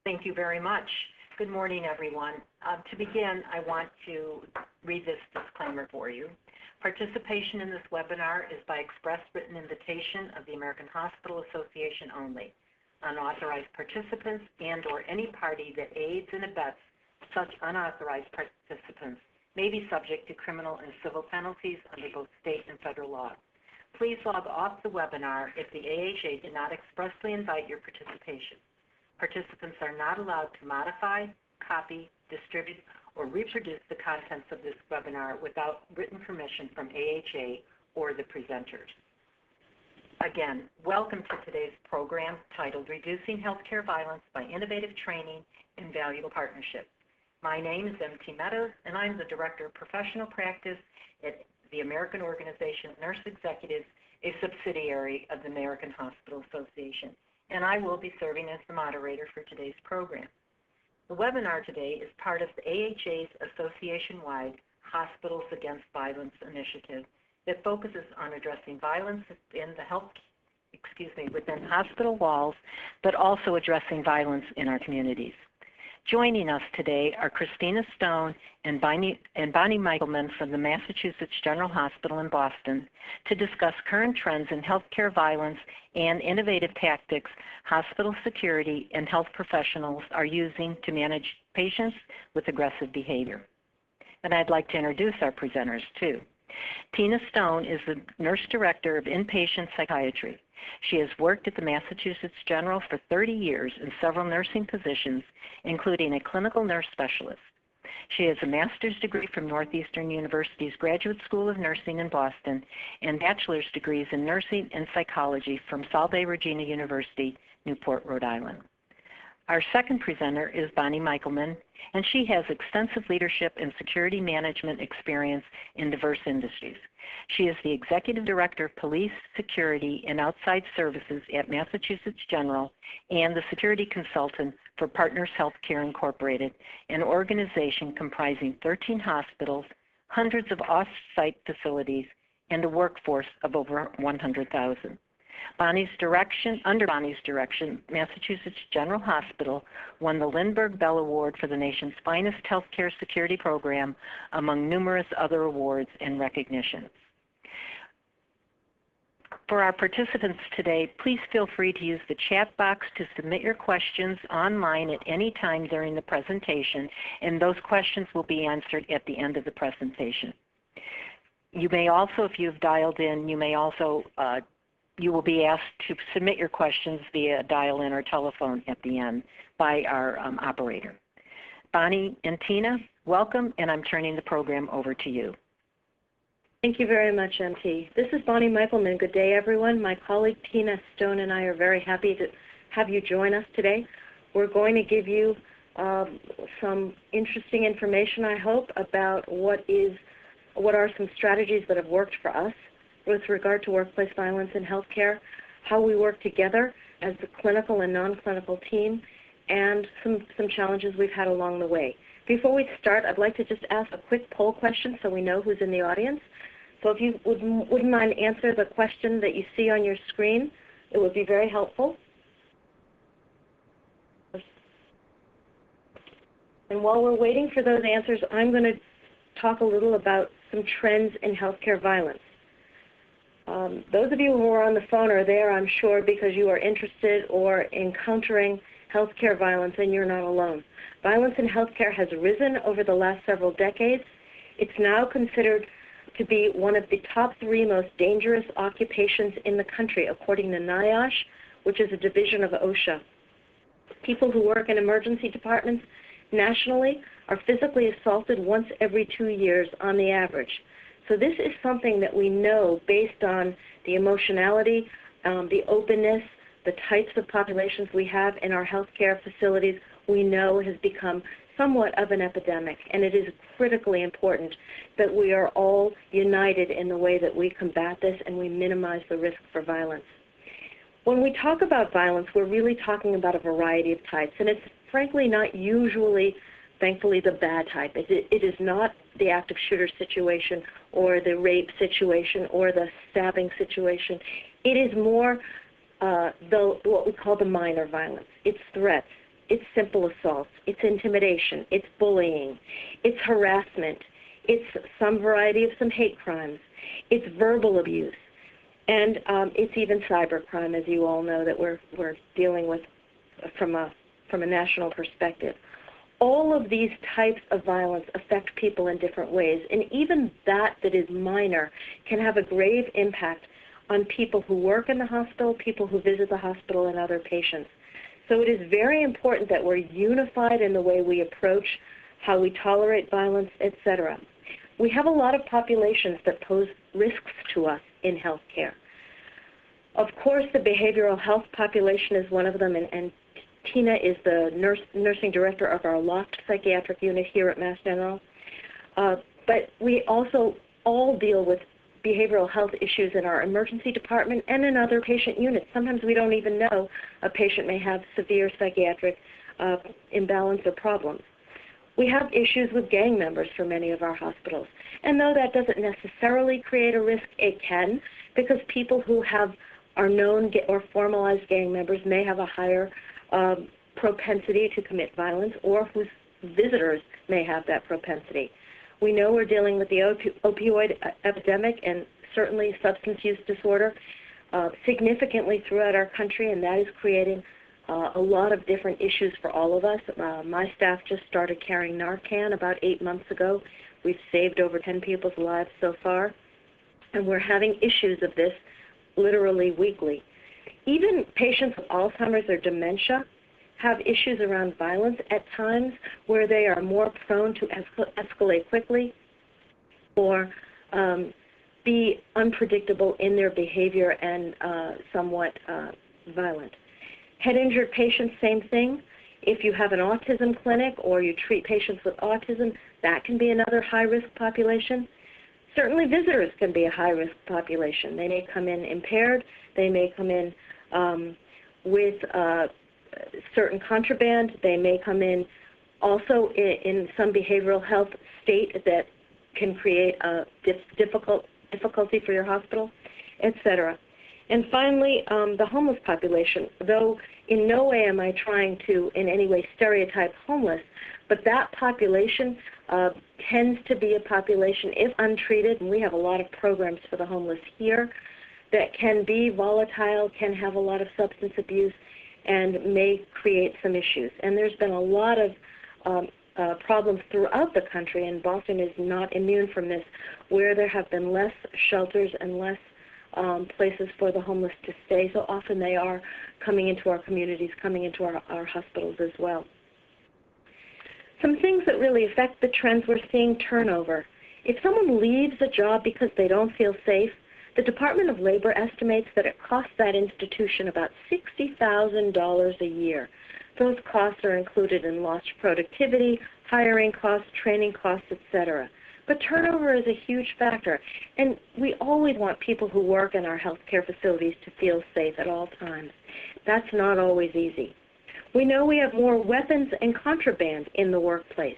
Thank you very much. Good morning, everyone. To begin, I want to read this disclaimer for you. Participation in this webinar is by express written invitation of the American Hospital Association only. Unauthorized participants and/or any party that aids and abets such unauthorized participants may be subject to criminal and civil penalties under both state and federal law. Please log off the webinar if the AHA did not expressly invite your participation. Participants are not allowed to modify, copy, distribute, or reproduce the contents of this webinar without written permission from AHA or the presenters. Again, welcome to today's program titled Reducing Healthcare Violence by Innovative Training and Valuable Partnership. My name is M.T. Meadows, and I'm the Director of Professional Practice at the American Organization of Nurse Executives, a subsidiary of the American Hospital Association, and I will be serving as the moderator for today's program. The webinar today is part of the AHA's association-wide Hospitals Against Violence initiative that focuses on addressing violence in the within hospital walls, but also addressing violence in our communities. Joining us today are Christina Stone and Bonnie Michelman from the Massachusetts General Hospital in Boston to discuss current trends in healthcare violence and innovative tactics hospital security and health professionals are using to manage patients with aggressive behavior. And I'd like to introduce our presenters too. Tina Stone is the Nurse Director of Inpatient Psychiatry. She has worked at the Massachusetts General for 30 years in several nursing positions, including a clinical nurse specialist. She has a master's degree from Northeastern University's Graduate School of Nursing in Boston and bachelor's degrees in nursing and psychology from Salve Regina University, Newport, Rhode Island. Our second presenter is Bonnie Michelman, and she has extensive leadership and security management experience in diverse industries. She is the Executive Director of Police, Security, and Outside Services at Massachusetts General and the Security Consultant for Partners Healthcare Incorporated, an organization comprising 13 hospitals, hundreds of off-site facilities, and a workforce of over 100,000. Under Bonnie's direction, Massachusetts General Hospital won the Lindbergh Bell Award for the nation's finest healthcare security program, among numerous other awards and recognitions. For our participants today, please feel free to use the chat box to submit your questions online at any time during the presentation, and those questions will be answered at the end of the presentation. You may also, if you've dialed in, you will be asked to submit your questions via dial-in or telephone at the end by our operator. Bonnie and Tina, welcome, and I'm turning the program over to you. Thank you very much, MT. This is Bonnie Michelman. Good day, everyone. My colleague Tina Stone and I are very happy to have you join us today. We're going to give you some interesting information, I hope, about what are some strategies that have worked for us with regard to workplace violence in healthcare, how we work together as the clinical and non-clinical team, and some challenges we've had along the way. Before we start, I'd like to just ask a quick poll question so we know who's in the audience. So if you wouldn't mind answer the question that you see on your screen, it would be very helpful. And while we're waiting for those answers, I'm going to talk a little about some trends in healthcare violence. Those of you who are on the phone are there, I'm sure, because you are interested or encountering healthcare violence, and you're not alone. Violence in healthcare has risen over the last several decades. It's now considered to be one of the top 3 most dangerous occupations in the country, according to NIOSH, which is a division of OSHA. People who work in emergency departments nationally are physically assaulted once every 2 years on the average. So this is something that we know based on the emotionality, the openness, the types of populations we have in our healthcare facilities, we know has become somewhat of an epidemic, and it is critically important that we are all united in the way that we combat this and we minimize the risk for violence. When we talk about violence, we're really talking about a variety of types, and it's frankly not usually, thankfully, the bad type. It is not the active shooter situation or the rape situation or the stabbing situation. It is more what we call the minor violence. It's threats, it's simple assaults, it's intimidation, it's bullying, it's harassment, it's some variety of some hate crimes, it's verbal abuse, and it's even cybercrime, as you all know, that we're dealing with from a national perspective. All of these types of violence affect people in different ways, and even that is minor can have a grave impact on people who work in the hospital, people who visit the hospital, and other patients. So it is very important that we're unified in the way we approach how we tolerate violence, etc. We have a lot of populations that pose risks to us in healthcare. Of course, the behavioral health population is one of them, and Tina is the nursing director of our locked psychiatric unit here at Mass General. But we also all deal with behavioral health issues in our emergency department and in other patient units. Sometimes we don't even know a patient may have severe psychiatric imbalance or problems. We have issues with gang members for many of our hospitals. And though that doesn't necessarily create a risk, it can, because people who are known or formalized gang members may have a higher propensity to commit violence, or whose visitors may have that propensity. We know we're dealing with the opioid epidemic and certainly substance use disorder significantly throughout our country, and that is creating a lot of different issues for all of us. My staff just started carrying Narcan about 8 months ago. We've saved over 10 people's lives so far, and we're having issues of this literally weekly. Even patients with Alzheimer's or dementia have issues around violence at times where they are more prone to escalate quickly or be unpredictable in their behavior and somewhat violent. Head-injured patients, same thing. If you have an autism clinic or you treat patients with autism, that can be another high-risk population. Certainly visitors can be a high-risk population. They may come in impaired. They may come in with certain contraband. They may come in also in some behavioral health state that can create a difficulty for your hospital, etc. And finally, the homeless population, though in no way am I trying to in any way stereotype homeless, but that population tends to be a population, if untreated, and we have a lot of programs for the homeless here, that can be volatile, can have a lot of substance abuse, and may create some issues. And there's been a lot of problems throughout the country, and Boston is not immune from this, where there have been less shelters and less places for the homeless to stay. So often they are coming into our communities, coming into our hospitals as well. Some things that really affect the trends we're seeing: turnover. If someone leaves a job because they don't feel safe, the Department of Labor estimates that it costs that institution about $60,000 a year. Those costs are included in lost productivity, hiring costs, training costs, etc. But turnover is a huge factor, and we always want people who work in our healthcare facilities to feel safe at all times. That's not always easy. We know we have more weapons and contraband in the workplace.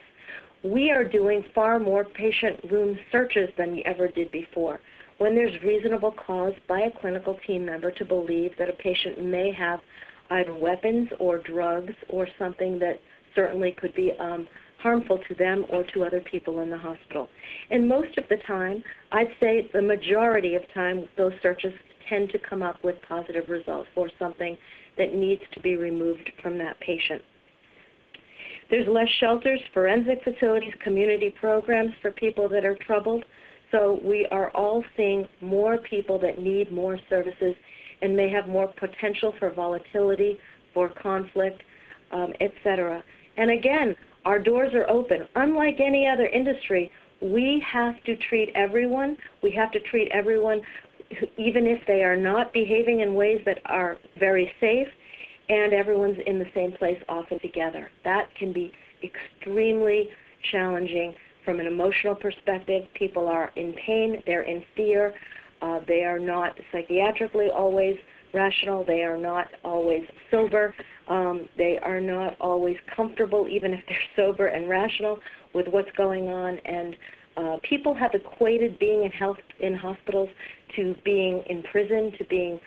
We are doing far more patient room searches than we ever did before, when there's reasonable cause by a clinical team member to believe that a patient may have either weapons or drugs or something that certainly could be harmful to them or to other people in the hospital. And most of the time, I'd say the majority of time, those searches tend to come up with positive results for something that needs to be removed from that patient. There's less shelters, forensic facilities, community programs for people that are troubled. So we are all seeing more people that need more services and may have more potential for volatility, for conflict, etc. And again, our doors are open. Unlike any other industry, we have to treat everyone. We have to treat everyone even if they are not behaving in ways that are very safe, and everyone's in the same place often together. That can be extremely challenging from an emotional perspective. People are in pain, they're in fear, they are not psychiatrically always rational, they are not always sober, they are not always comfortable even if they're sober and rational with what's going on, and people have equated being in hospitals to being in prison, to being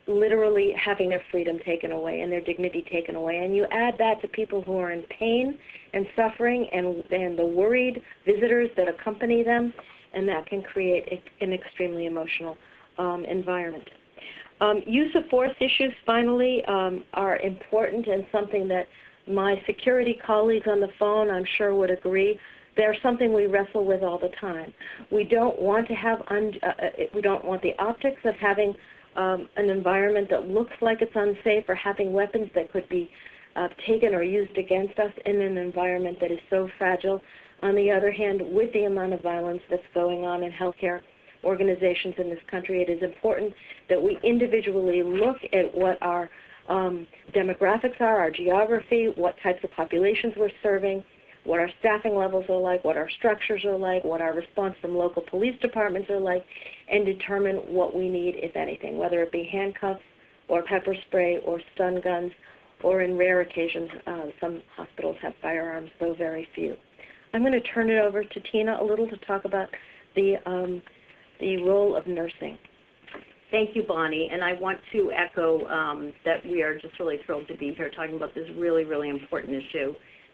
literally having their freedom taken away and their dignity taken away. And you add that to people who are in pain and suffering and the worried visitors that accompany them, and that can create an extremely emotional environment. Use of force issues, finally, are important and something that my security colleagues on the phone, I'm sure, would agree. They're something we wrestle with all the time. We don't want to have we don't want the optics of having an environment that looks like it's unsafe, or having weapons that could be taken or used against us in an environment that is so fragile. On the other hand, with the amount of violence that's going on in healthcare organizations in this country, it is important that we individually look at what our demographics are, our geography, what types of populations we're serving, what our staffing levels are like, what our structures are like, what our response from local police departments are like, and determine what we need, if anything, whether it be handcuffs or pepper spray or stun guns, or in rare occasions, some hospitals have firearms, though very few. I'm going to turn it over to Tina a little to talk about the role of nursing. Thank you, Bonnie, and I want to echo that we are just really thrilled to be here talking about this really, really important issue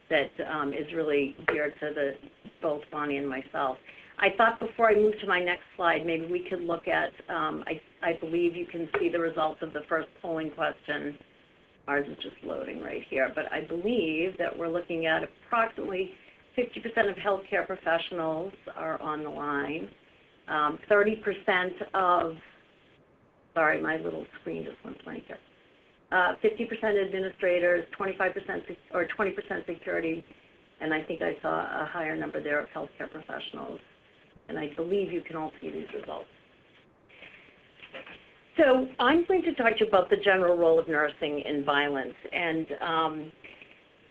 that is really dear to both Bonnie and myself. I thought before I move to my next slide, maybe we could look at, I believe you can see the results of the first polling question. Ours is just loading right here, but I believe that we're looking at approximately 50% of healthcare professionals are on the line. 30% of, sorry, my little screen just went blank here. 50% administrators, 25% or 20% security, and I think I saw a higher number there of healthcare professionals. And I believe you can all see these results. So I'm going to talk to you about the general role of nursing in violence. And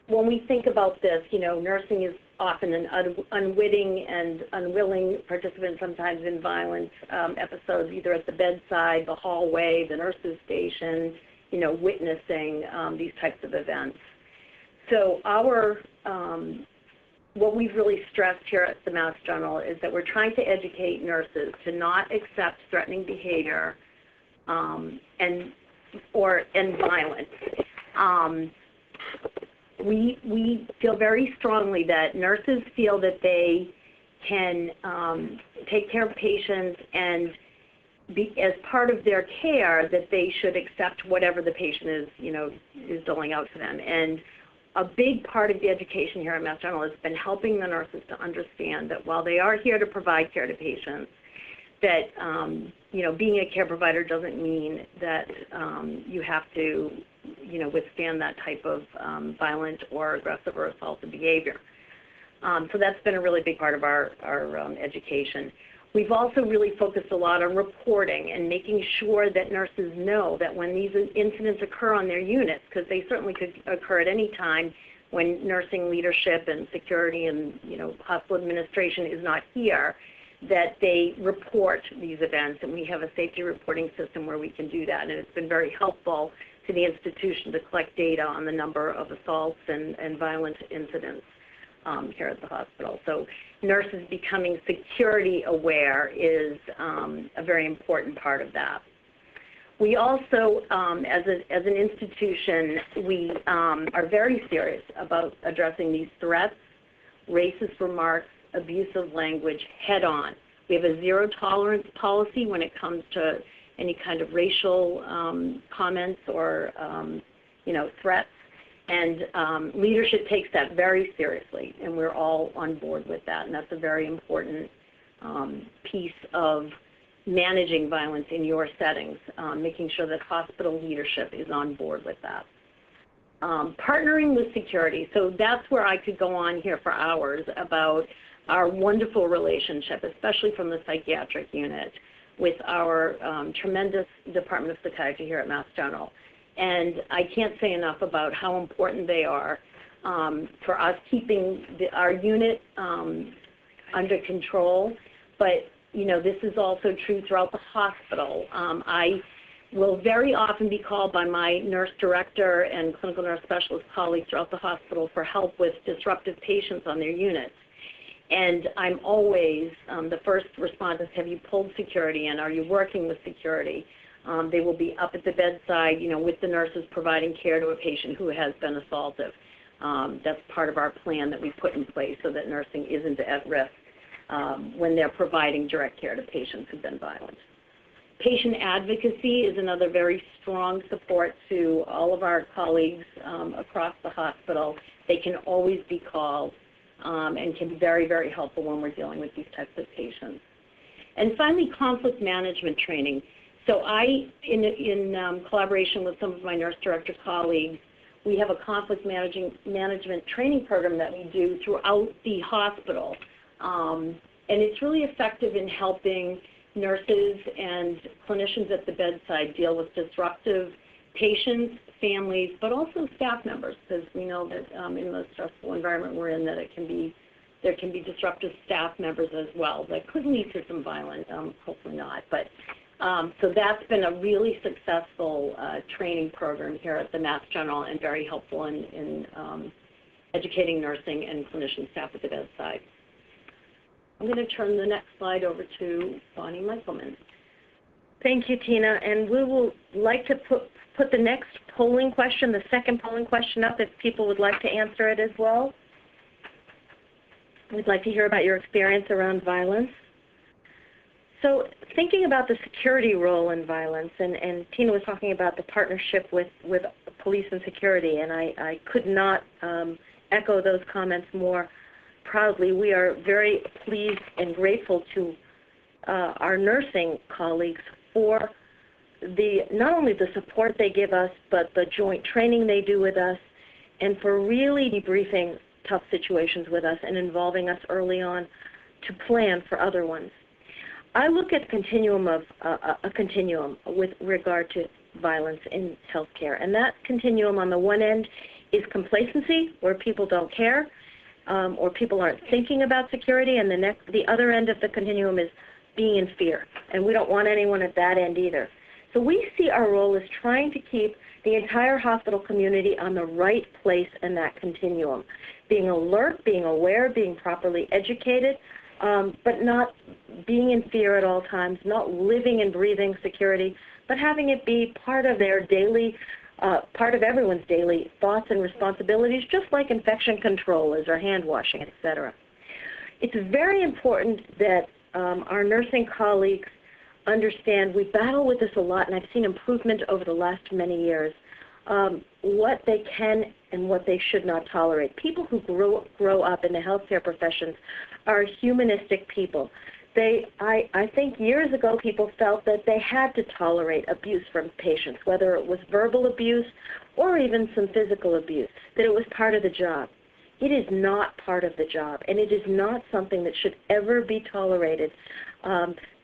when we think about this, you know, nursing is often an unwitting and unwilling participant sometimes in violence episodes, either at the bedside, the hallway, the nurse's station, you know, witnessing these types of events. So what we've really stressed here at the Mass General is that we're trying to educate nurses to not accept threatening behavior and violence. We feel very strongly that nurses feel that they can take care of patients and as part of their care that they should accept whatever the patient is doling out to them. And a big part of the education here at Mass General has been helping the nurses to understand that while they are here to provide care to patients, that being a care provider doesn't mean that you have to withstand that type of violent or aggressive or assaultive behavior. So that's been a really big part of our education. We've also really focused a lot on reporting and making sure that nurses know that when these incidents occur on their units, because they certainly could occur at any time when nursing leadership and security and hospital administration is not here, that they report these events, and we have a safety reporting system where we can do that, and it's been very helpful to the institution to collect data on the number of assaults and violent incidents here at the hospital. So nurses becoming security aware is a very important part of that. We also, as an institution, we are very serious about addressing these threats, racist remarks, abusive language head on. We have a zero tolerance policy when it comes to any kind of racial comments or threats. And leadership takes that very seriously, and we're all on board with that. And that's a very important piece of managing violence in your settings, making sure that hospital leadership is on board with that. Partnering with security. So that's where I could go on here for hours about our wonderful relationship, especially from the psychiatric unit, with our tremendous Department of Psychiatry here at Mass General. And I can't say enough about how important they are for us keeping our unit under control. But, this is also true throughout the hospital. I will very often be called by my nurse director and clinical nurse specialist colleagues throughout the hospital for help with disruptive patients on their units. And I'm always, the first response is, have you pulled security and are you working with security? They will be up at the bedside, with the nurses providing care to a patient who has been assaultive. That's part of our plan that we put in place so that nursing isn't at risk when they're providing direct care to patients who've been violent. Patient advocacy is another very strong support to all of our colleagues across the hospital. They can always be called and can be very, very helpful when we're dealing with these types of patients. And finally, conflict management training. So in collaboration with some of my nurse director colleagues, we have a conflict management training program that we do throughout the hospital. And it's really effective in helping nurses and clinicians at the bedside deal with disruptive patients, families, but also staff members, because we know that in the stressful environment we're in, that there can be disruptive staff members as well that could lead to some violence, hopefully not. But so that's been a really successful training program here at the Mass General and very helpful in educating nursing and clinician staff at the bedside. I'm going to turn the next slide over to Bonnie Michaelman. Thank you, Tina. And we will like to put the next polling question, the second polling question up if people would like to answer it as well. We'd like to hear about your experience around violence. So thinking about the security role in violence, and Tina was talking about the partnership with police and security, and I could not echo those comments more proudly. We are very pleased and grateful to our nursing colleagues for not only the support they give us, but the joint training they do with us, and for really debriefing tough situations with us and involving us early on to plan for other ones. I look at a continuum with regard to violence in healthcare, and that continuum on the one end is complacency, where people don't care, or people aren't thinking about security, and the other end of the continuum is being in fear, and we don't want anyone at that end either. So we see our role as trying to keep the entire hospital community on the right place in that continuum, being alert, being aware, being properly educated, but not being in fear at all times, not living and breathing security, but having it be part of their daily part of everyone's daily thoughts and responsibilities, just like infection control is, or hand washing, etc. It's very important that our nursing colleagues understand, we battle with this a lot, and I've seen improvement over the last many years, what they can and what they should not tolerate. People who grow up in the healthcare professions are humanistic people. I think years ago people felt that they had to tolerate abuse from patients, whether it was verbal abuse or even some physical abuse, that it was part of the job. It is not part of the job, and it is not something that should ever be tolerated,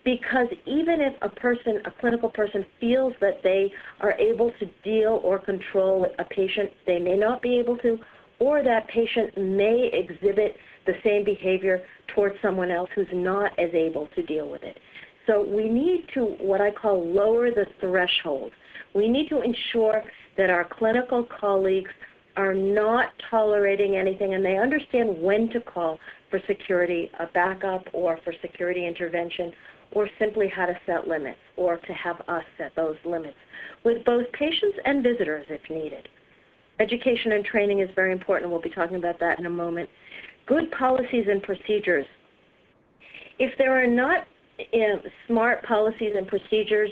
because even if a clinical person feels that they are able to deal or control a patient, they may not be able to, or that patient may exhibit the same behavior towards someone else who's not as able to deal with it. So we need to, what I call, lower the threshold. We need to ensure that our clinical colleagues are not tolerating anything, and they understand when to call for security, a backup, or for security intervention, or simply how to set limits, or to have us set those limits with both patients and visitors if needed. Education and training is very important. We'll be talking about that in a moment. Good policies and procedures. If there are not smart policies and procedures,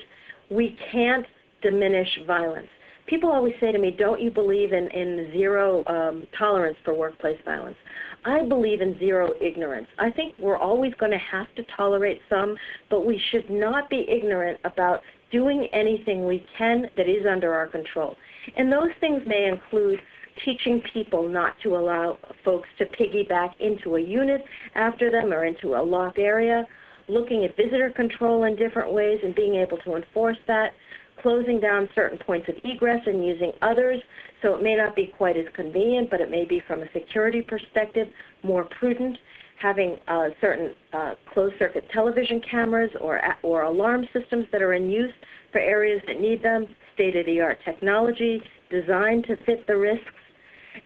we can't diminish violence. People always say to me, don't you believe in zero tolerance for workplace violence? I believe in zero ignorance. I think we're always going to have to tolerate some, but we should not be ignorant about doing anything we can that is under our control. And those things may include teaching people not to allow folks to piggyback into a unit after them or into a locked area, looking at visitor control in different ways and being able to enforce that, closing down certain points of egress and using others, so it may not be quite as convenient, but it may be from a security perspective more prudent, having certain closed-circuit television cameras or alarm systems that are in use for areas that need them, state-of-the-art technology designed to fit the risks,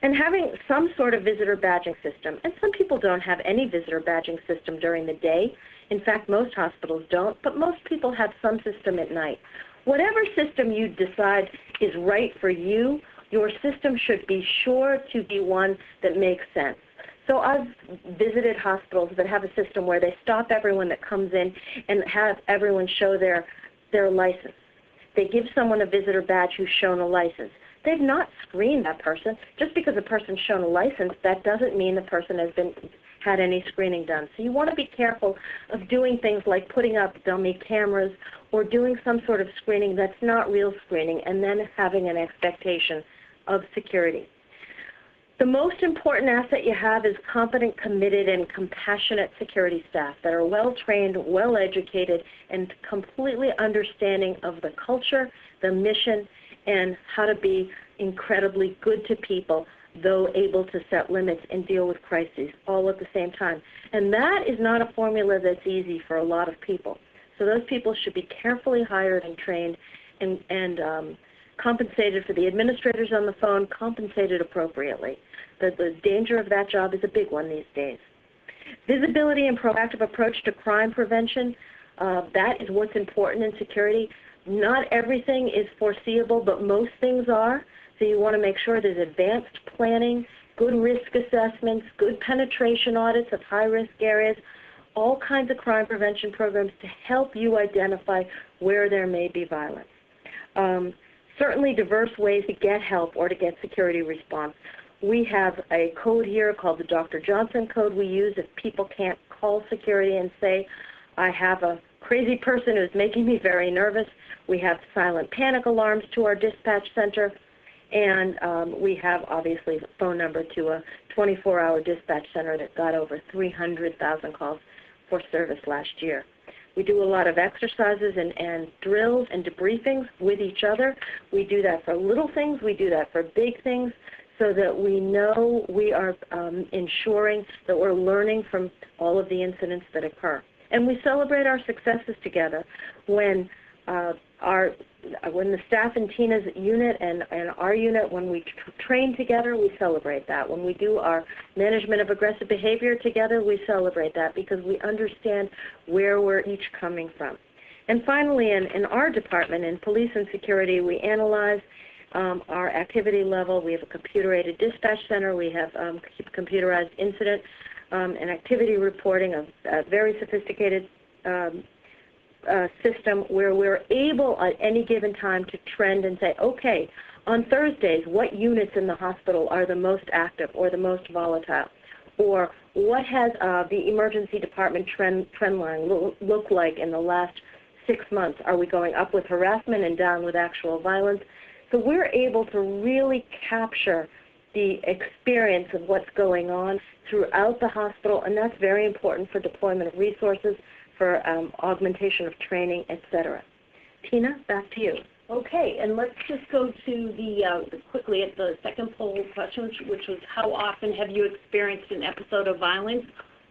and having some sort of visitor badging system. And some people don't have any visitor badging system during the day. In fact, most hospitals don't, but most people have some system at night. Whatever system you decide is right for you, your system should be sure to be one that makes sense. So I've visited hospitals that have a system where they stop everyone that comes in and have everyone show their license. They give someone a visitor badge who's shown a license. They've not screened that person. Just because a person's shown a license, that doesn't mean the person has had any screening done. So you want to be careful of doing things like putting up dummy cameras or doing some sort of screening that's not real screening and then having an expectation of security. The most important asset you have is competent, committed, and compassionate security staff that are well-trained, well-educated, and completely understanding of the culture, the mission, and how to be incredibly good to people, though able to set limits and deal with crises all at the same time. And that is not a formula that's easy for a lot of people. So those people should be carefully hired and trained and compensated. For the administrators on the phone, compensated appropriately. The danger of that job is a big one these days. Visibility and proactive approach to crime prevention, that is what's important in security. Not everything is foreseeable, but most things are. So you want to make sure there's advanced planning, good risk assessments, good penetration audits of high-risk areas, all kinds of crime prevention programs to help you identify where there may be violence. Certainly diverse ways to get help or to get security response. We have a code here called the Dr. Johnson code we use if people can't call security and say, I have a crazy person who's making me very nervous. We have silent panic alarms to our dispatch center, and we have, obviously, a phone number to a 24-hour dispatch center that got over 300,000 calls for service last year. We do a lot of exercises and drills and debriefings with each other. We do that for little things. We do that for big things so that we know we are ensuring that we're learning from all of the incidents that occur. And we celebrate our successes together. When the staff in Tina's unit and our unit, when we train together, we celebrate that. When we do our management of aggressive behavior together, we celebrate that because we understand where we're each coming from. And finally, in our department, in police and security, we analyze our activity level. We have a computer-aided dispatch center. We have computerized incident and activity reporting, a very sophisticated system where we're able at any given time to trend and say, okay, on Thursdays, what units in the hospital are the most active or the most volatile? Or what has the emergency department trend line look like in the last 6 months? Are we going up with harassment and down with actual violence? So we're able to really capture the experience of what's going on throughout the hospital, and that's very important for deployment of resources, for augmentation of training, et cetera. Tina, back to you. Okay, and let's just go to quickly at the second poll question, which was how often have you experienced an episode of violence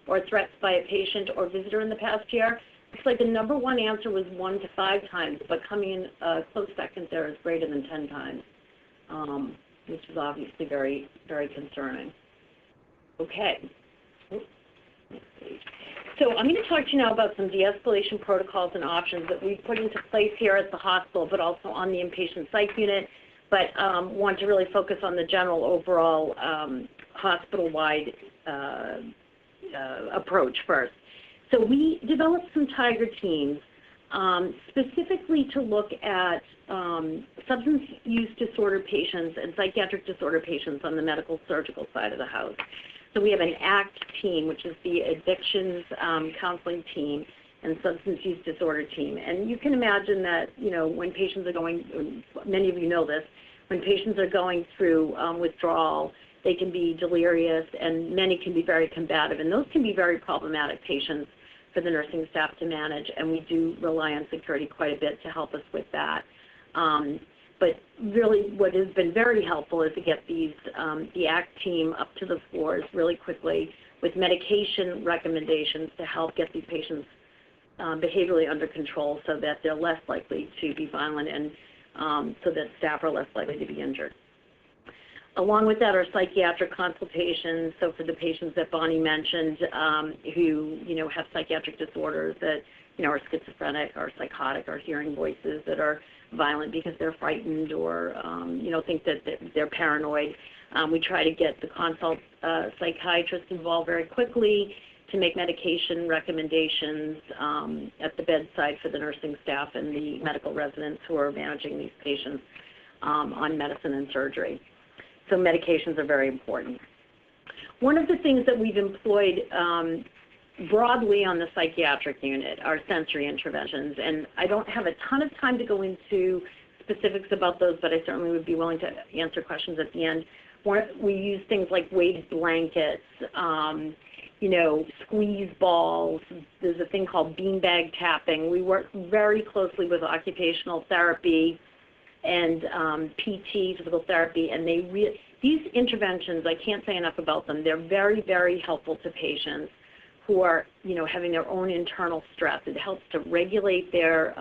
or threats by a patient or visitor in the past year? Looks like the number one answer was 1 to 5 times, but coming in close second there is greater than 10 times, which is obviously very, very concerning. Okay. Oops. Let's see. So I'm going to talk to you now about some de-escalation protocols and options that we've put into place here at the hospital, but also on the inpatient psych unit, but want to really focus on the general overall hospital-wide approach first. So we developed some Tiger teams specifically to look at substance use disorder patients and psychiatric disorder patients on the medical surgical side of the house. So we have an ACT team, which is the addictions counseling team and substance use disorder team. And you can imagine that, you know, when patients are going, many of you know this, when patients are going through withdrawal, they can be delirious and many can be very combative. And those can be very problematic patients for the nursing staff to manage. And we do rely on security quite a bit to help us with that. But really what has been very helpful is to get these, the ACT team up to the floors really quickly with medication recommendations to help get these patients behaviorally under control so that they're less likely to be violent and so that staff are less likely to be injured. Along with that are psychiatric consultations. So for the patients that Bonnie mentioned who, you know, have psychiatric disorders that, you know, are schizophrenic or psychotic or hearing voices that are violent because they're frightened or, think that they're paranoid. We try to get the consult psychiatrist involved very quickly to make medication recommendations at the bedside for the nursing staff and the medical residents who are managing these patients on medicine and surgery. So medications are very important. One of the things that we've employed broadly on the psychiatric unit are sensory interventions, and I don't have a ton of time to go into specifics about those, but I certainly would be willing to answer questions at the end. We use things like weighted blankets, squeeze balls. There's a thing called beanbag tapping. We work very closely with occupational therapy and PT, physical therapy, and these interventions, I can't say enough about them. They're very, very helpful to patients who are, having their own internal stress. It helps to regulate their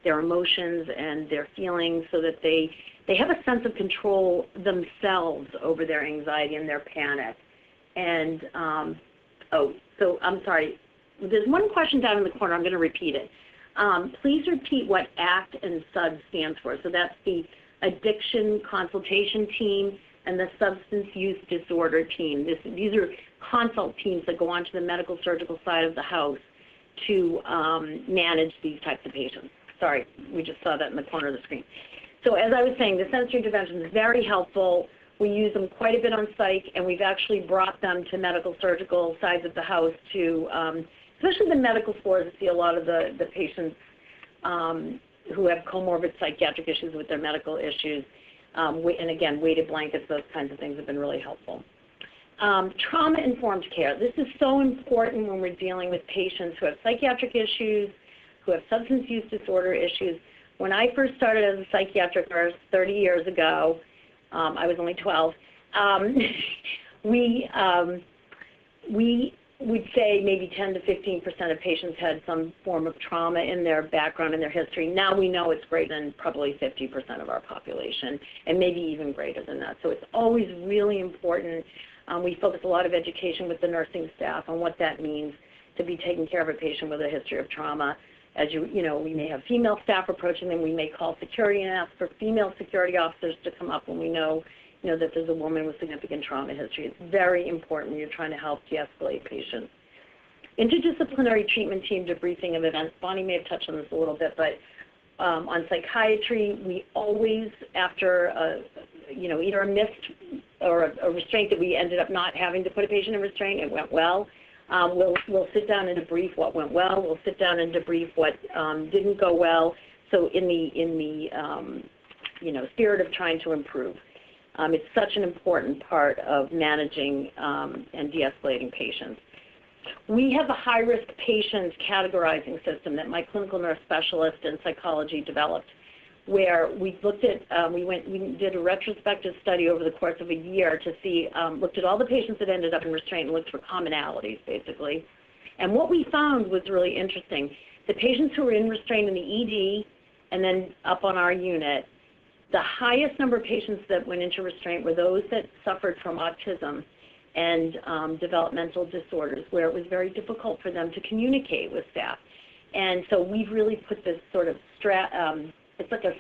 emotions and their feelings so that they have a sense of control themselves over their anxiety and their panic. And, so I'm sorry. There's one question down in the corner. I'm going to repeat it. Please repeat what ACT and SUD stands for. So that's the Addiction Consultation Team and the Substance Use Disorder Team. These are consult teams that go onto the medical surgical side of the house to manage these types of patients. Sorry, we just saw that in the corner of the screen. So as I was saying, the sensory intervention is very helpful. We use them quite a bit on psych, and we've actually brought them to medical surgical sides of the house to, especially the medical floors, to see a lot of the patients who have comorbid psychiatric issues with their medical issues. And again, weighted blankets, those kinds of things have been really helpful. Trauma-informed care. This is so important when we're dealing with patients who have psychiatric issues, who have substance use disorder issues. When I first started as a psychiatric nurse 30 years ago, I was only 12, we would say maybe 10 to 15% of patients had some form of trauma in their background and their history. Now we know it's greater than probably 50% of our population, and maybe even greater than that. So it's always really important. We focus a lot of education with the nursing staff on what that means to be taking care of a patient with a history of trauma. As we may have female staff approaching them. We may call security and ask for female security officers to come up when we know that there's a woman with significant trauma history. It's very important when you're trying to help de-escalate patients. Interdisciplinary treatment team debriefing of events. Bonnie may have touched on this a little bit, but on psychiatry, we always, after either a missed or a restraint that we ended up not having to put a patient in restraint, it went well. We'll sit down and debrief what went well. We'll sit down and debrief what didn't go well. So in the spirit of trying to improve. It's such an important part of managing and de-escalating patients. We have a high-risk patients categorizing system that my clinical nurse specialist in psychology developed, where we looked at, we did a retrospective study over the course of a year to see, looked at all the patients that ended up in restraint and looked for commonalities, basically. And what we found was really interesting. The patients who were in restraint in the ED and then up on our unit, the highest number of patients that went into restraint were those that suffered from autism and developmental disorders, where it was very difficult for them to communicate with staff. And so we've really put this sort of it's like a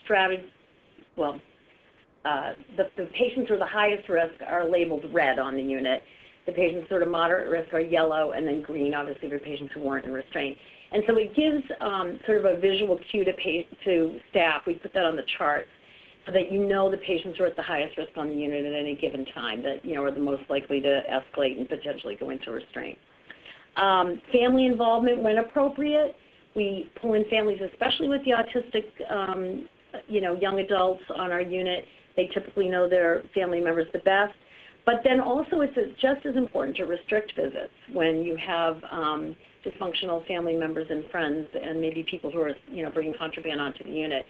strategy, well, the patients who are the highest risk are labeled red on the unit. The patients sort of moderate risk are yellow, and then green, obviously, for patients who weren't in restraint. And so it gives sort of a visual cue to staff. We put that on the chart so that the patients who are at the highest risk on the unit at any given time that, are the most likely to escalate and potentially go into restraint. Family involvement when appropriate. We pull in families, especially with the autistic, young adults on our unit. They typically know their family members the best. But then also it's just as important to restrict visits when you have dysfunctional family members and friends and maybe people who are, bringing contraband onto the unit.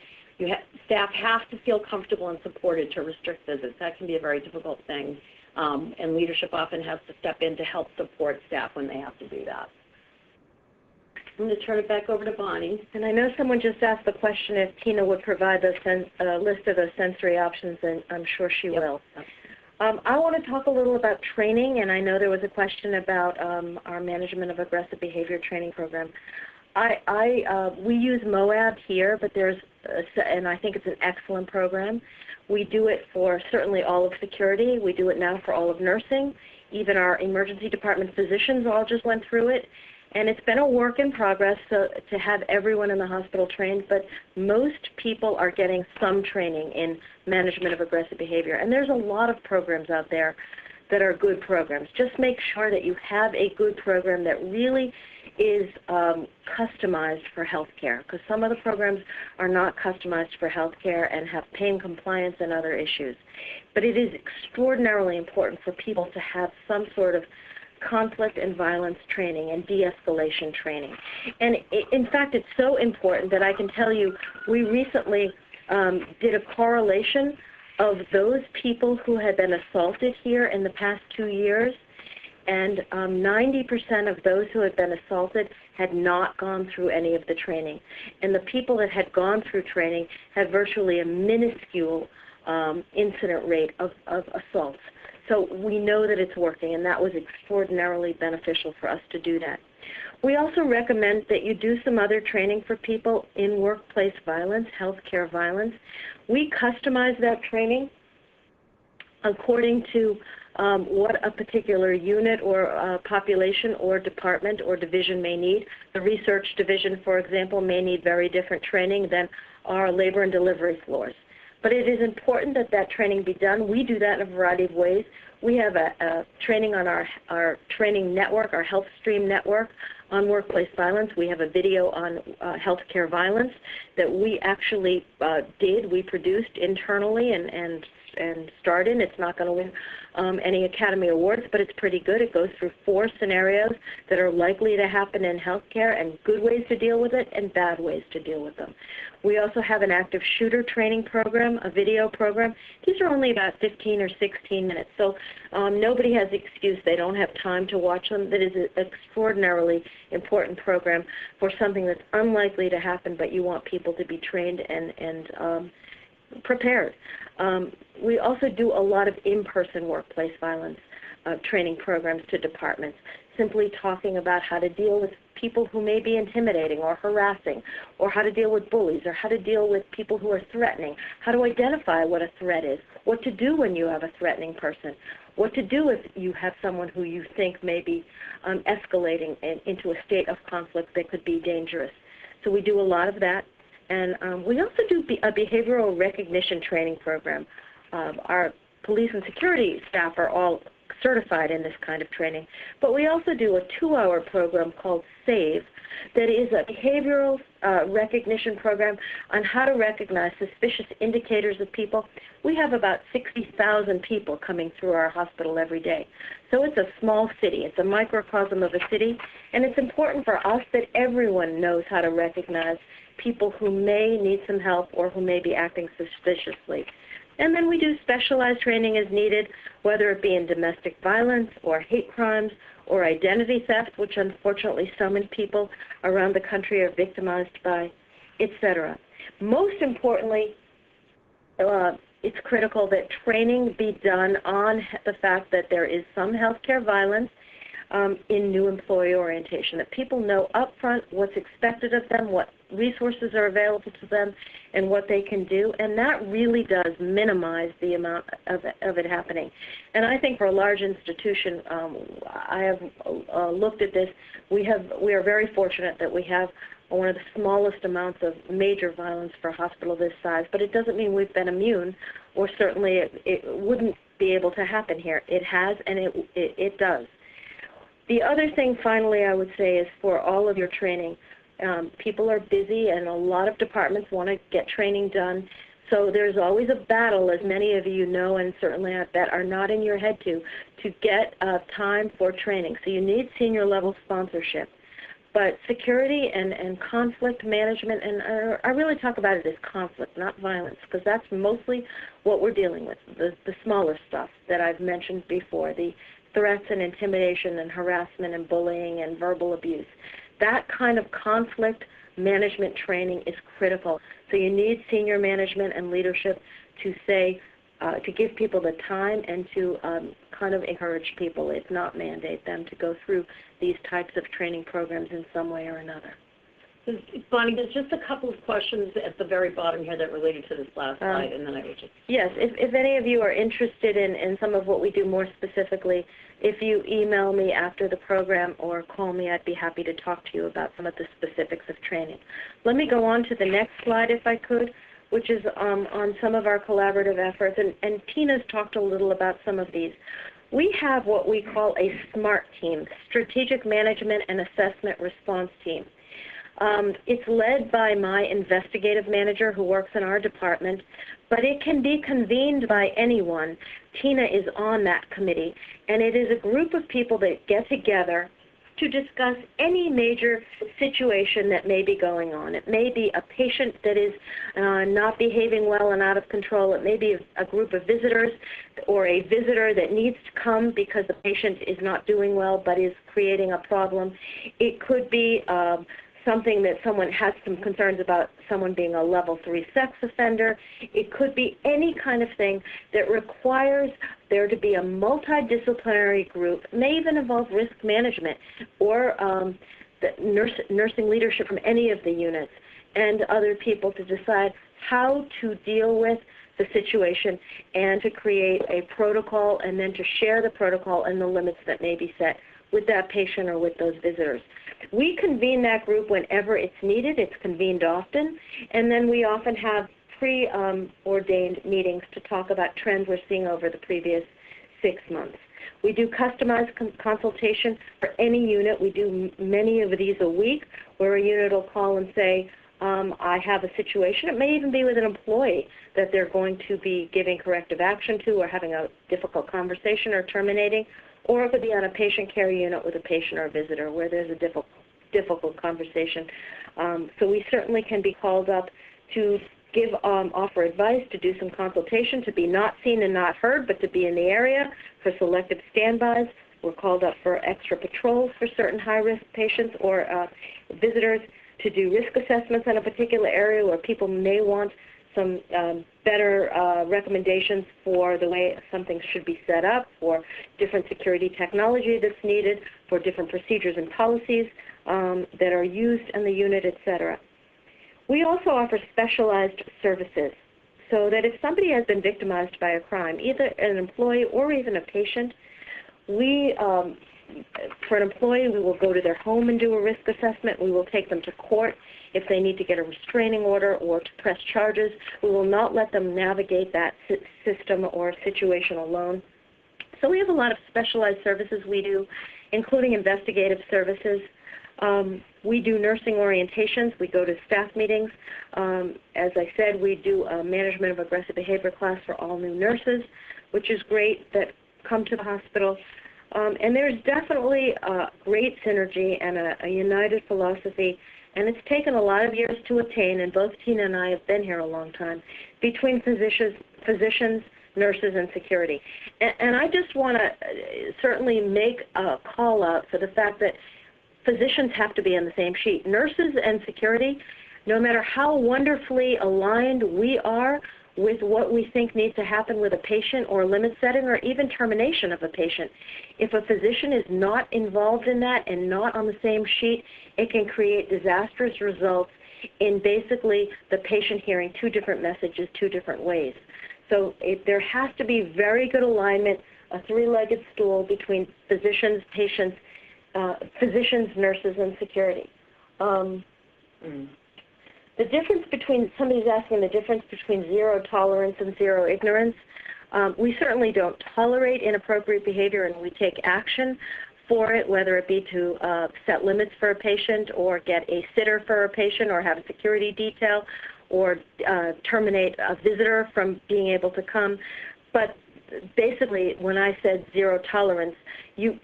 Staff have to feel comfortable and supported to restrict visits. That can be a very difficult thing, and leadership often has to step in to help support staff when they have to do that. I'm going to turn it back over to Bonnie. And I know someone just asked the question if Tina would provide a list of those sensory options, and I'm sure she will. I want to talk a little about training, and I know there was a question about our management of aggressive behavior training program. We use MOAB here, but and I think it's an excellent program. We do it for certainly all of security. We do it now for all of nursing. Even our emergency department physicians all just went through it. And it's been a work in progress to have everyone in the hospital trained, but most people are getting some training in management of aggressive behavior. And there's a lot of programs out there that are good programs. Just make sure that you have a good program that really is customized for healthcare, because some of the programs are not customized for healthcare and have pain compliance and other issues. But it is extraordinarily important for people to have some sort of conflict and violence training and de-escalation training. And in fact, it's so important that I can tell you we recently did a correlation of those people who had been assaulted here in the past 2 years, and 90% of those who had been assaulted had not gone through any of the training. And the people that had gone through training had virtually a minuscule incident rate of assaults. So we know that it's working, and that was extraordinarily beneficial for us to do that. We also recommend that you do some other training for people in workplace violence, healthcare violence. We customize that training according to what a particular unit or population or department or division may need. The research division, for example, may need very different training than our labor and delivery floors. But it is important that that training be done. We do that in a variety of ways. We have a training on our training network, our Health Stream network on workplace violence. We have a video on healthcare violence that we actually we produced internally and starred in. It's not going to win any Academy Awards, but it's pretty good. It goes through 4 scenarios that are likely to happen in healthcare and good ways to deal with it and bad ways to deal with them. We also have an active shooter training program, a video program. These are only about 15 or 16 minutes, so nobody has the excuse they don't have time to watch them. That is an extraordinarily important program for something that's unlikely to happen, but you want people to be trained and prepared. We also do a lot of in-person workplace violence training programs to departments, simply talking about how to deal with people who may be intimidating or harassing, or how to deal with bullies, or how to deal with people who are threatening, how to identify what a threat is, what to do when you have a threatening person, what to do if you have someone who you think may be escalating into a state of conflict that could be dangerous. So we do a lot of that. And we also do a behavioral recognition training program. Our police and security staff are all certified in this kind of training. But we also do a 2-hour program called SAVE that is a behavioral recognition program on how to recognize suspicious indicators of people. We have about 60,000 people coming through our hospital every day. So it's a small city. It's a microcosm of a city. And it's important for us that everyone knows how to recognize people who may need some help or who may be acting suspiciously. And then we do specialized training as needed, whether it be in domestic violence or hate crimes or identity theft, which unfortunately so many people around the country are victimized by, etc. Most importantly, it's critical that training be done on the fact that there is some healthcare violence in new employee orientation, that people know up front what's expected of them, what resources are available to them, and what they can do, and that really does minimize the amount of it happening. And I think for a large institution, I have looked at this, we are very fortunate that we have one of the smallest amounts of major violence for a hospital this size, but it doesn't mean we've been immune, or certainly it wouldn't be able to happen here. It has, and it does. The other thing, finally, I would say is for all of your training, people are busy and a lot of departments want to get training done. So there's always a battle, as many of you know, and certainly I bet are not in your head to get time for training. So you need senior level sponsorship. But security and conflict management, and I really talk about it as conflict, not violence, because that's mostly what we're dealing with, the smaller stuff that I've mentioned before, the threats and intimidation and harassment and bullying and verbal abuse. That kind of conflict management training is critical. So you need senior management and leadership to say, to give people the time and to kind of encourage people, if not mandate them, to go through these types of training programs in some way or another. Bonnie, there's just a couple of questions at the very bottom here that related to this last slide, and then I would just... Yes, if any of you are interested in some of what we do more specifically, if you email me after the program or call me, I'd be happy to talk to you about some of the specifics of training. Let me go on to the next slide, if I could, which is on some of our collaborative efforts, and Tina's talked a little about some of these. We have what we call a SMART team, Strategic Management and Assessment Response Team. It's led by my investigative manager who works in our department, but it can be convened by anyone. Tina is on that committee, and it is a group of people that get together to discuss any major situation that may be going on. It may be a patient that is not behaving well and out of control. It may be a group of visitors or a visitor that needs to come because the patient is not doing well but is creating a problem. It could be something that someone has some concerns about, someone being a level 3 sex offender. It could be any kind of thing that requires there to be a multidisciplinary group. It may even involve risk management or the nursing leadership from any of the units and other people to decide how to deal with the situation and to create a protocol and then to share the protocol and the limits that may be set with that patient or with those visitors. We convene that group whenever it's needed. It's convened often. And then we often have pre-ordained meetings to talk about trends we're seeing over the previous 6 months. We do customized consultation for any unit. We do many of these a week where a unit will call and say, I have a situation. It may even be with an employee that they're going to be giving corrective action to or having a difficult conversation or terminating. Or it could be on a patient care unit with a patient or a visitor where there's a difficult conversation. So we certainly can be called up to offer advice, to do some consultation, to be not seen and not heard, but to be in the area for selective standbys. We're called up for extra patrols for certain high-risk patients or visitors, to do risk assessments in a particular area where people may want some better recommendations for the way something should be set up, for different security technology that's needed, for different procedures and policies that are used in the unit, etc. We also offer specialized services so that if somebody has been victimized by a crime, either an employee or even a patient, we for an employee, we will go to their home and do a risk assessment. We will take them to court if they need to get a restraining order or to press charges. We will not let them navigate that system or situation alone. So we have a lot of specialized services we do, including investigative services. We do nursing orientations. We go to staff meetings. As I said, we do a management of aggressive behavior class for all new nurses, which is great, that come to the hospital. And there's definitely a great synergy and a united philosophy, and it's taken a lot of years to attain, and both Tina and I have been here a long time, between physicians, nurses, and security. And I just want to certainly make a call out for the fact that physicians have to be on the same sheet. Nurses and security, no matter how wonderfully aligned we are with what we think needs to happen with a patient or limit setting or even termination of a patient, if a physician is not involved in that and not on the same sheet, it can create disastrous results in basically the patient hearing two different messages 2 different ways. So there has to be very good alignment, a three-legged stool between physicians, patients, physicians, nurses, and security. The difference between, somebody's asking the difference between zero tolerance and zero ignorance. We certainly don't tolerate inappropriate behavior, and we take action for it, whether it be to set limits for a patient or get a sitter for a patient or have a security detail or terminate a visitor from being able to come. But basically, when I said zero tolerance,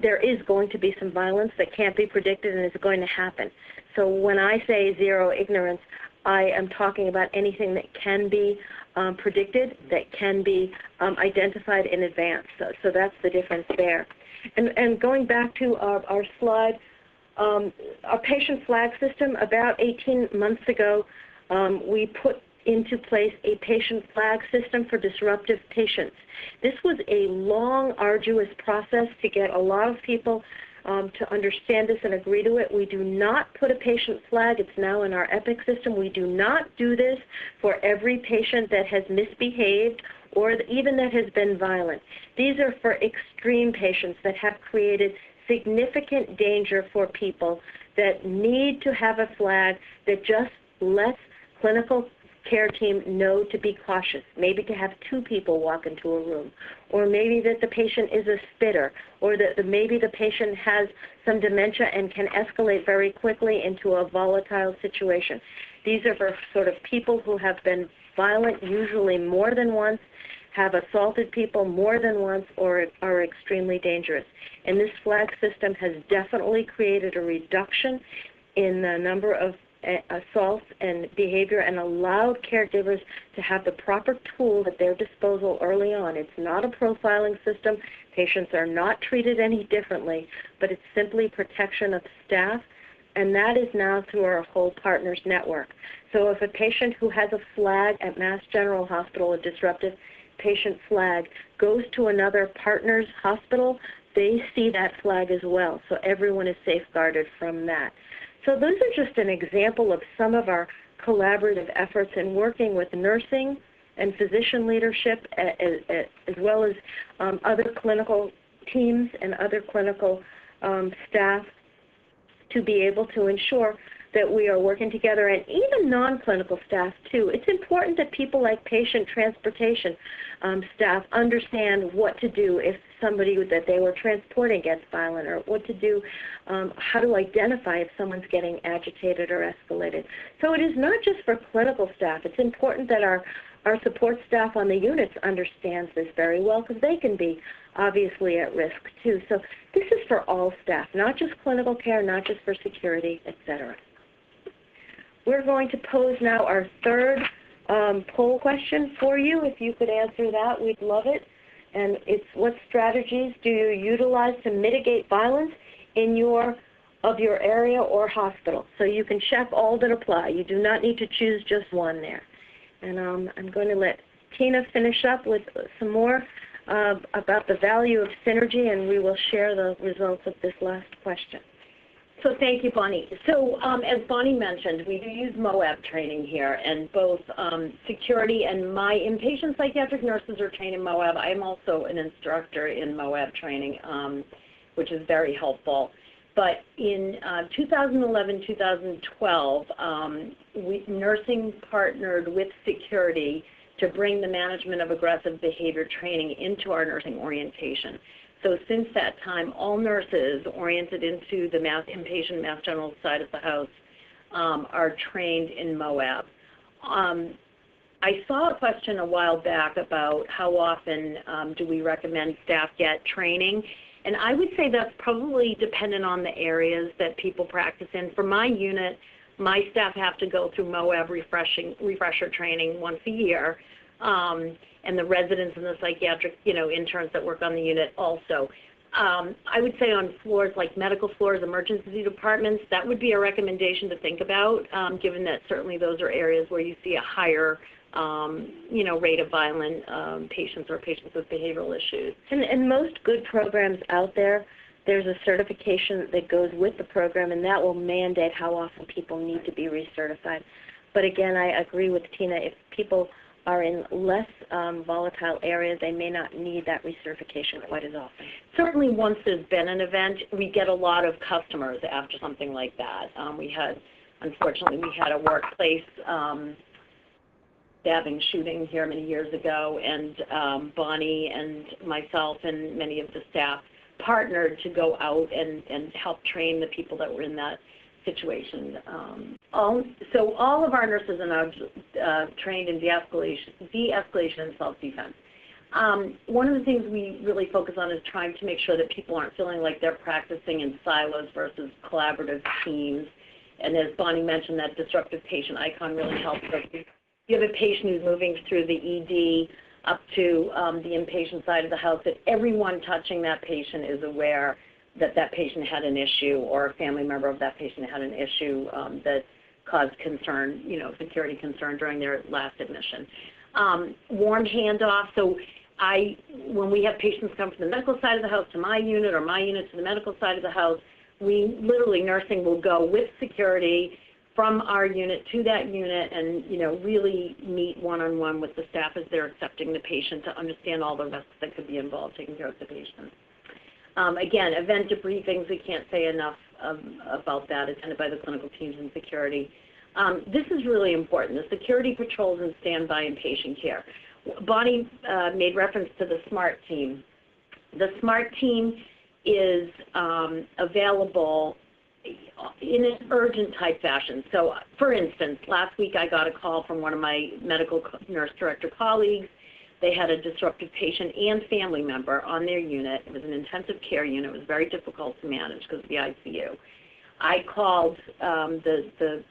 there is going to be some violence that can't be predicted and is going to happen. So when I say zero ignorance, I am talking about anything that can be predicted, that can be identified in advance. So that's the difference there. And going back to our slide, our patient flag system, about 18 months ago, we put into place a patient flag system for disruptive patients. This was a long, arduous process to get a lot of people to understand this and agree to it. We do not put a patient flag. It's now in our EPIC system. We do not do this for every patient that has misbehaved or even that has been violent. These are for extreme patients that have created significant danger for people that need to have a flag that just lets clinical care team know to be cautious, maybe to have 2 people walk into a room, or maybe that the patient is a spitter, or that maybe the patient has some dementia and can escalate very quickly into a volatile situation. These are for sort of people who have been violent, usually more than once, have assaulted people more than once, or are extremely dangerous. And this flag system has definitely created a reduction in the number of assaults and behavior and allowed caregivers to have the proper tools at their disposal early on. It's not a profiling system. Patients are not treated any differently, but it's simply protection of staff, and that is now through our whole partners network. So if a patient who has a flag at Mass General Hospital, a disruptive patient flag, goes to another partners hospital, they see that flag as well. So everyone is safeguarded from that. So those are just an example of some of our collaborative efforts in working with nursing and physician leadership, as well as other clinical teams and other clinical staff, to be able to ensure that we are working together, and even non-clinical staff too. It's important that people like patient transportation staff understand what to do if somebody that they were transporting gets violent, or what to do, how to identify if someone's getting agitated or escalated. So it is not just for clinical staff. It's important that our support staff on the units understands this very well, because they can be obviously at risk too. So this is for all staff, not just clinical care, not just for security, etc. We're going to pose now our third poll question for you. If you could answer that, we'd love it. And it's, what strategies do you utilize to mitigate violence in your area or hospital? So you can check all that apply. You do not need to choose just one there. And I'm going to let Tina finish up with some more about the value of synergy, and we will share the results of this last question. So thank you, Bonnie. So as Bonnie mentioned, we do use MOAB training here, and both security and my inpatient psychiatric nurses are trained in MOAB. I am also an instructor in MOAB training, which is very helpful. But in 2011-2012, nursing partnered with security to bring the management of aggressive behavior training into our nursing orientation. So since that time, all nurses oriented into the inpatient Mass General side of the house are trained in MOAB. I saw a question a while back about how often do we recommend staff get training, and I would say that's probably dependent on the areas that people practice in. For my unit, my staff have to go through MOAB refresher training once a year. And the residents and the psychiatric, interns that work on the unit also. I would say on floors like medical floors, emergency departments, that would be a recommendation to think about, given that certainly those are areas where you see a higher, rate of violent patients or patients with behavioral issues. And most good programs out there, there's a certification that goes with the program, and that will mandate how often people need to be recertified. But again, I agree with Tina. If people are in less volatile areas, they may not need that recertification quite as often. Certainly once there's been an event, we get a lot of customers after something like that. Unfortunately, we had a workplace stabbing shooting here many years ago, and Bonnie and myself and many of the staff partnered to go out and help train the people that were in that situation. So all of our nurses are now trained in de-escalation and self-defense. One of the things we really focus on is trying to make sure that people aren't feeling like they're practicing in silos versus collaborative teams. And as Bonnie mentioned, that disruptive patient icon really helps us. You have a patient who's moving through the ED up to the inpatient side of the house, that everyone touching that patient is aware that that patient had an issue, or a family member of that patient had an issue that caused concern, security concern during their last admission. Warm handoff. So when we have patients come from the medical side of the house to my unit or my unit to the medical side of the house, we literally, nursing will go with security from our unit to that unit and, really meet one-on-one with the staff as they're accepting the patient to understand all the risks that could be involved taking care of the patient. Again, event debriefings, we can't say enough about that, attended by the clinical teams and security. This is really important, the security patrols and standby and patient care. Bonnie made reference to the SMART team. The SMART team is available in an urgent type fashion. So, for instance, last week I got a call from one of my medical nurse director colleagues. They had a disrupted patient and family member on their unit. It was an intensive care unit. It was very difficult to manage because of the ICU. I called the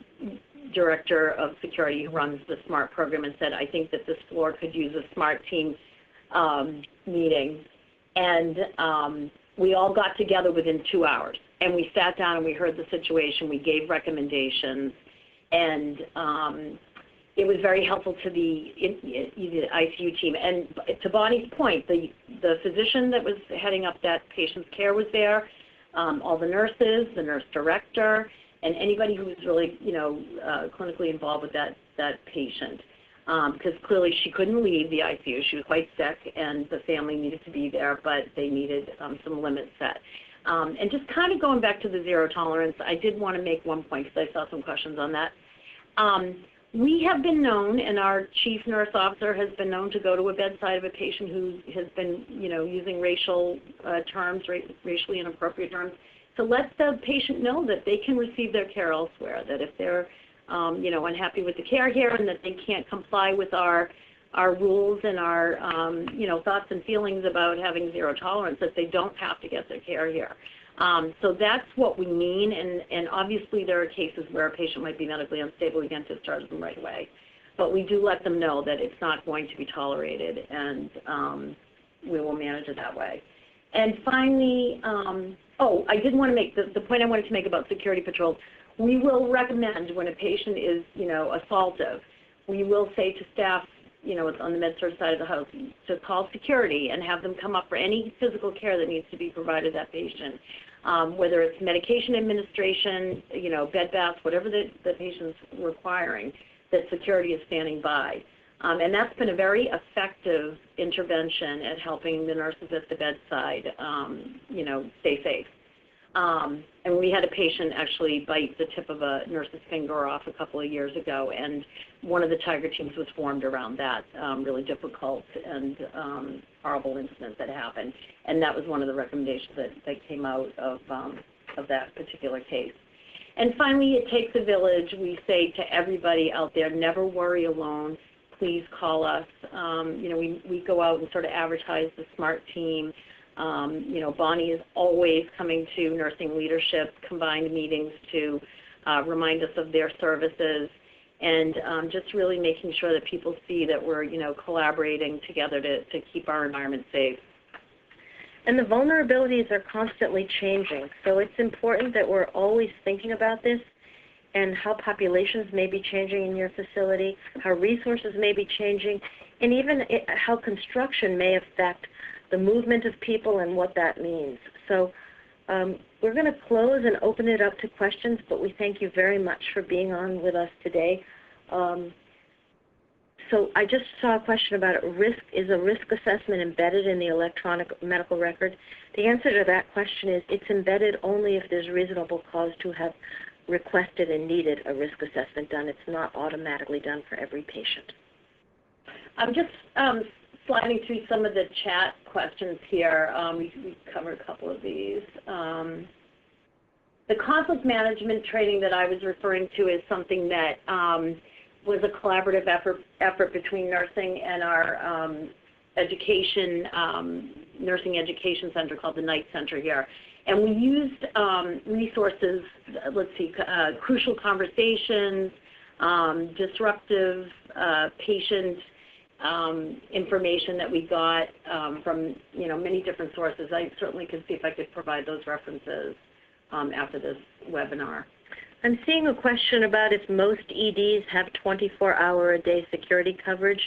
director of security who runs the SMART program and said, I think that this floor could use a SMART team meeting. And we all got together within 2 hours. And we sat down and we heard the situation. We gave recommendations. And it was very helpful to the ICU team. And to Bonnie's point, the physician that was heading up that patient's care was there, all the nurses, the nurse director, and anybody who was really, clinically involved with that patient. Because clearly she couldn't leave the ICU. She was quite sick, and the family needed to be there, but they needed some limits set. And just kind of going back to the zero tolerance, I did want to make one point because I saw some questions on that. We have been known, and our chief nurse officer has been known to go to a bedside of a patient who has been, using racial terms, racially inappropriate terms, to let the patient know that they can receive their care elsewhere, that if they're, unhappy with the care here and that they can't comply with our rules and our, thoughts and feelings about having zero tolerance, that they don't have to get their care here. So that's what we mean, and obviously there are cases where a patient might be medically unstable, we can't discharge them right away. But we do let them know that it's not going to be tolerated, and we will manage it that way. And finally, I did want to make, the point I wanted to make about security patrols, we will recommend when a patient is, assaultive, we will say to staff, it's on the med-surg side of the house, to call security and have them come up for any physical care that needs to be provided to that patient, whether it's medication administration, bed baths, whatever the patient's requiring, that security is standing by. And that's been a very effective intervention at helping the nurses at the bedside, stay safe. And we had a patient actually bite the tip of a nurse's finger off a couple of years ago, and one of the Tiger teams was formed around that really difficult and horrible incident that happened. And that was one of the recommendations that came out of that particular case. And finally, it takes a village. We say to everybody out there, never worry alone. Please call us. We go out and sort of advertise the SMART team. Bonnie is always coming to nursing leadership combined meetings to remind us of their services, and just really making sure that people see that we're, collaborating together to keep our environment safe. And the vulnerabilities are constantly changing, so it's important that we're always thinking about this and how populations may be changing in your facility, how resources may be changing, and even how construction may affect the movement of people and what that means. So we're going to close and open it up to questions, but we thank you very much for being on with us today. So I just saw a question about is a risk assessment embedded in the electronic medical record? The answer to that question is it's embedded only if there's reasonable cause to have requested and needed a risk assessment done. It's not automatically done for every patient. I'm just sliding through some of the chat questions here. We covered a couple of these. The conflict management training that I was referring to is something that was a collaborative effort between nursing and our nursing education center called the Night Center here. And we used resources, crucial conversations, disruptive patient information that we got from many different sources. I certainly could see if I could provide those references after this webinar. I'm seeing a question about if most EDs have 24-hour-a-day security coverage.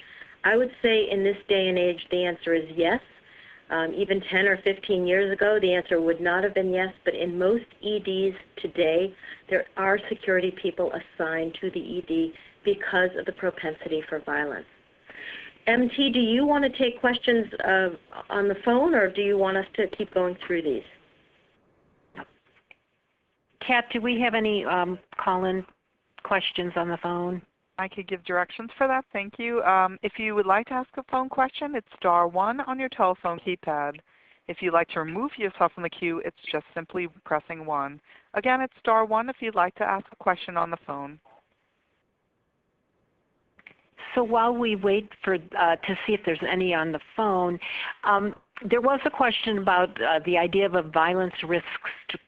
I would say in this day and age, the answer is yes. Even 10 or 15 years ago, the answer would not have been yes, but in most EDs today, there are security people assigned to the ED because of the propensity for violence. MT, do you want to take questions on the phone, or do you want us to keep going through these? Kat, do we have any call-in questions on the phone? I could give directions for that. Thank you. If you would like to ask a phone question, it's *1 on your telephone keypad. If you'd like to remove yourself from the queue, it's just simply pressing 1. Again, it's *1 if you'd like to ask a question on the phone. So while we wait for to see if there's any on the phone, there was a question about the idea of a violence risk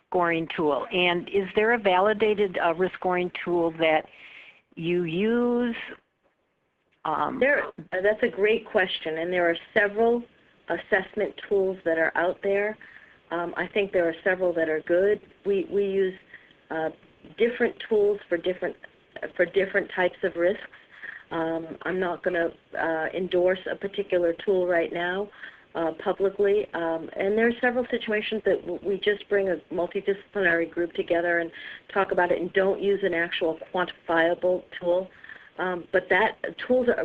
scoring tool. And is there a validated risk scoring tool that you use? That's a great question, and there are several assessment tools that are out there. I think there are several that are good. We use different tools for different types of risks. I'm not going to endorse a particular tool right now publicly, and there are several situations that we just bring a multidisciplinary group together and talk about it and don't use an actual quantifiable tool. But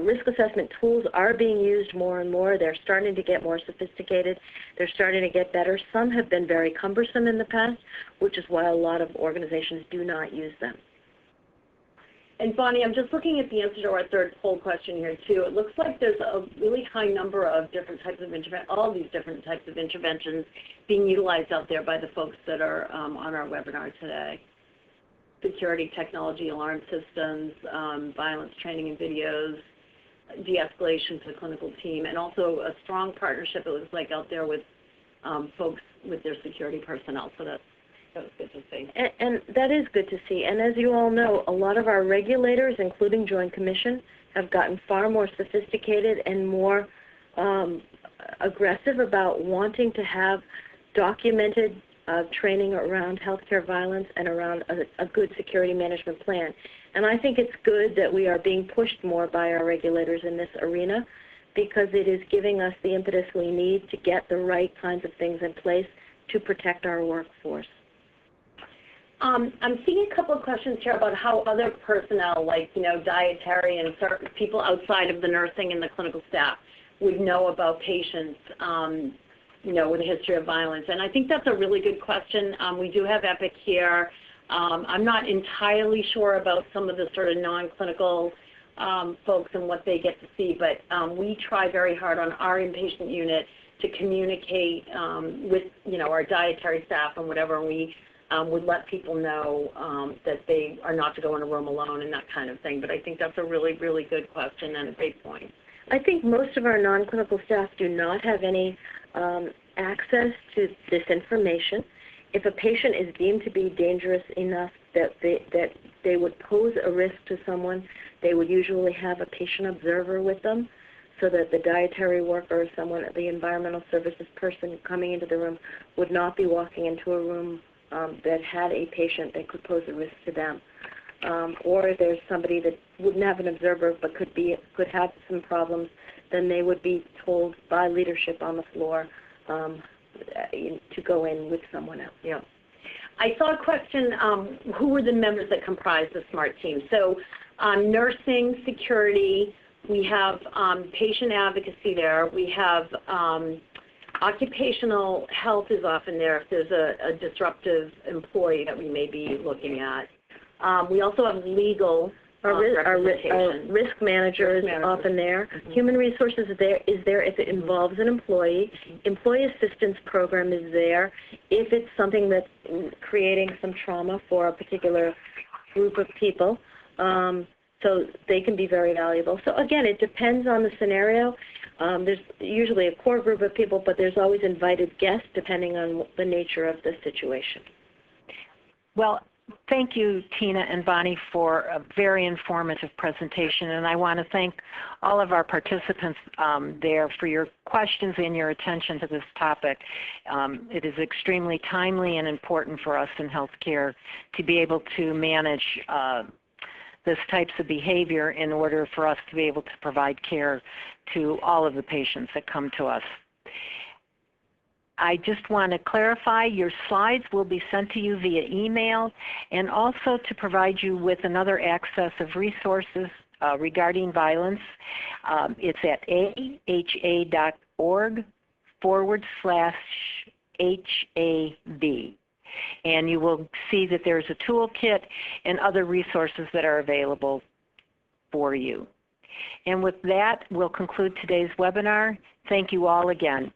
risk assessment tools are being used more and more. They're starting to get more sophisticated. They're starting to get better. Some have been very cumbersome in the past, which is why a lot of organizations do not use them. And Bonnie, I'm just looking at the answer to our third poll question here too. It looks like there's a really high number of different types of all these different types of interventions being utilized out there by the folks that are on our webinar today. Security, technology, alarm systems, violence training and videos, de-escalation to the clinical team, and also a strong partnership, it looks like, out there with folks with their security personnel. So that was good to see. And that is good to see. And as you all know, a lot of our regulators, including Joint Commission, have gotten far more sophisticated and more aggressive about wanting to have documented training around healthcare violence and around a good security management plan. And I think it's good that we are being pushed more by our regulators in this arena, because it is giving us the impetus we need to get the right kinds of things in place to protect our workforce. I'm seeing a couple of questions here about how other personnel, like, dietary and certain people outside of the nursing and the clinical staff, would know about patients, with a history of violence. And I think that's a really good question. We do have EPIC here. I'm not entirely sure about some of the sort of non-clinical folks and what they get to see, but we try very hard on our inpatient unit to communicate with, our dietary staff and whatever, and we would let people know that they are not to go in a room alone and that kind of thing. But I think that's a really, really good question and a great point. I think most of our non-clinical staff do not have any access to this information. If a patient is deemed to be dangerous enough that they would pose a risk to someone, they would usually have a patient observer with them, so that the dietary worker or someone, the environmental services person coming into the room, would not be walking into a room that had a patient that could pose a risk to them. Or if there's somebody that wouldn't have an observer but could have some problems, then they would be told by leadership on the floor to go in with someone else. Yeah. I saw a question, who were the members that comprise the SMART team? So nursing, security, we have patient advocacy there. We have occupational health is often there if there's a disruptive employee that we may be looking at. We also have legal representation. Our risk manager is often there. Mm-hmm. Human resources is there if it involves an employee. Employee assistance program is there if it's something that's creating some trauma for a particular group of people. So they can be very valuable. So again, it depends on the scenario. There's usually a core group of people, but there's always invited guests depending on the nature of the situation. Well, thank you, Tina and Bonnie, for a very informative presentation, and I want to thank all of our participants there for your questions and your attention to this topic. It is extremely timely and important for us in healthcare to be able to manage this types of behavior in order for us to be able to provide care to all of the patients that come to us. I just want to clarify, your slides will be sent to you via email, and also to provide you with another access of resources regarding violence. It's at aha.org/HAV. And you will see that there's a toolkit and other resources that are available for you. And with that, we'll conclude today's webinar. Thank you all again.